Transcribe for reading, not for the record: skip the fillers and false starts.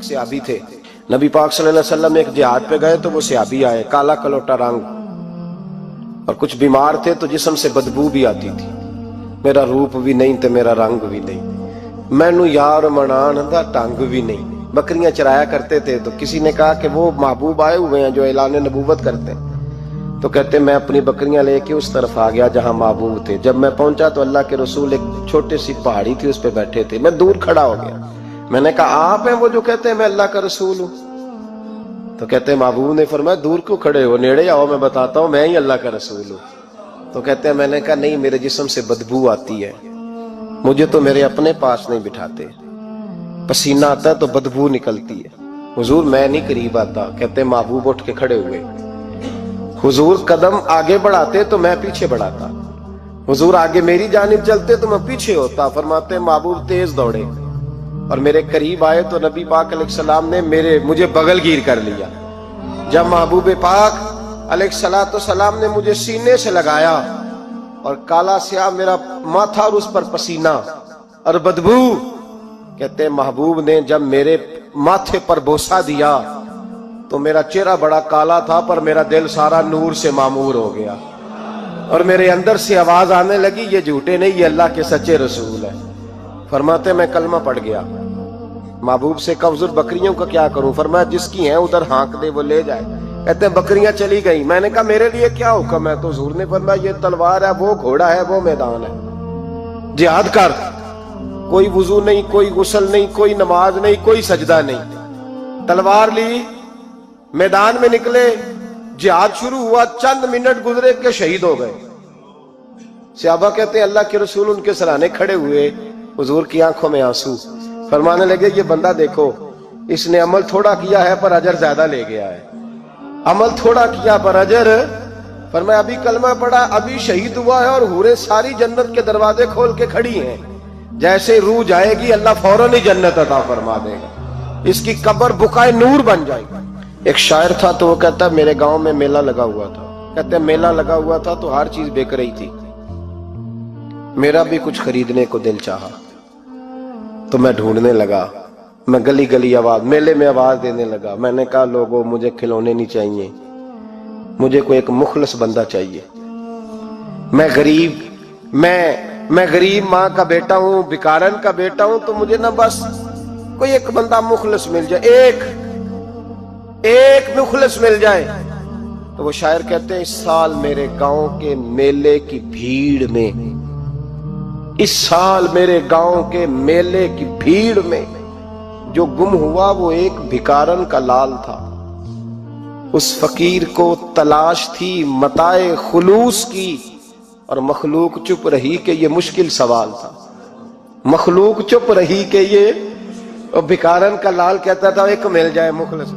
सहाबी थे, नबी पाक सल्लल्लाहु अलैहि वसल्लम एक जिहाद पे गए तो वो सहाबी आए, काला कलोटा रंग, और कुछ बीमार थे तो जिस्म से बदबू भी आती थी। मेरा रूप भी नहीं ते मेरा रंग भी नहीं, मैनू यार मनान दा ढंग भी नहीं। बकरियां चराया करते थे तो किसी ने कहा कि वो महबूब आए हुए हैं जो ऐलान नबूवत करते हैं। तो कहते मैं अपनी बकरियां लेके उस तरफ आ गया जहां महबूब थे। जब मैं पहुंचा तो अल्लाह के रसूल एक छोटी सी पहाड़ी थी उस पर बैठे थे। मैं दूर खड़ा हो गया, मैंने कहा आप हैं वो जो कहते हैं मैं अल्लाह का रसूल हूं? तो कहते महबूब ने फरमाया दूर क्यों खड़े हो, नेड़े आओ, मैं बताता हूं मैं ही अल्लाह का रसूल हूं। तो कहते हैं मैंने कहा नहीं, मेरे जिस्म से बदबू आती है, मुझे तो मेरे अपने पास नहीं बिठाते, पसीना आता है तो बदबू निकलती है, हुजूर मैं नहीं करीब आता। कहते महबूब उठ के खड़े हुए, हुजूर कदम आगे बढ़ाते तो मैं पीछे बढ़ाता, हुजूर आगे मेरी जानिब चलते तो मैं पीछे होता। फरमाते महबूब तेज दौड़े और मेरे करीब आए तो नबी पाक अलैहिस्सलाम ने मुझे बगलगीर कर लिया। जब महबूब पाक अलैहिस्सलाम ने मुझे सीने से लगाया और काला स्याह मेरा माथा और उस पर पसीना और बदबू, कहते महबूब ने जब मेरे माथे पर बोसा दिया तो मेरा चेहरा बड़ा काला था पर मेरा दिल सारा नूर से मामूर हो गया और मेरे अंदर से आवाज आने लगी ये झूठे नहीं, ये अल्लाह के सच्चे रसूल है। फरमाते मैं कलमा पड़ गया। महबूब से कहा हुजूर बकरियों का क्या करूं? फरमाया जिसकी हैं उधर हाँक दे वो ले जाए। कहते हैं बकरियां चली गई। मैंने कहा मेरे लिए क्या हुक्म है? तो हुजूर ने फरमाया ये तलवार है, वो घोड़ा है, वो मैदान है, जिहाद कर। कोई वुजू नहीं, कोई गुस्ल नहीं, कोई नमाज नहीं, कोई सजदा नहीं, तलवार ली, मैदान में निकले, जिहाद शुरू हुआ। चंद मिनट गुजरे के शहीद हो गए। सहाबा कहते हैं अल्लाह के रसूल उनके सराहने खड़े हुए, हुजूर की आंखों में आंसू, फरमाने लगे ये बंदा देखो, इसने अमल थोड़ा किया है पर अजर ज्यादा ले गया है, अमल थोड़ा किया पर अजर। फरमाया अभी कलमा पड़ा, अभी शहीद हुआ है और हूरें सारी जन्नत के दरवाजे खोल के खड़ी हैं, जैसे रूह जाएगी अल्लाह फौरन ही जन्नत अता फरमा देगा, इसकी कब्र बुकाए नूर बन जाएगी। एक शायर था तो वो कहता मेरे गांव में मेला लगा हुआ था। कहते मेला लगा हुआ था तो हर चीज बिक रही थी, मेरा भी कुछ खरीदने को दिल चाहा तो मैं ढूंढने लगा, मैं गली गली आवाज, मेले में आवाज देने लगा। मैंने कहा लोगों मुझे खिलौने नहीं चाहिए, मुझे कोई एक मुखलस बंदा चाहिए। मैं गरीब माँ का बेटा हूं, भिखारन का बेटा हूं, तो मुझे ना बस कोई एक बंदा मुखलस मिल जाए, एक मुखलस मिल जाए। तो वो शायर कहते हैं इस साल मेरे गांव के मेले की भीड़ में, इस साल मेरे गांव के मेले की भीड़ में जो गुम हुआ वो एक भिखारन का लाल था। उस फकीर को तलाश थी मताए खुलूस की और मखलूक चुप रही कि ये मुश्किल सवाल था। मखलूक चुप रही कि ये, और भिखारन का लाल कहता था एक मिल जाए मुखलस।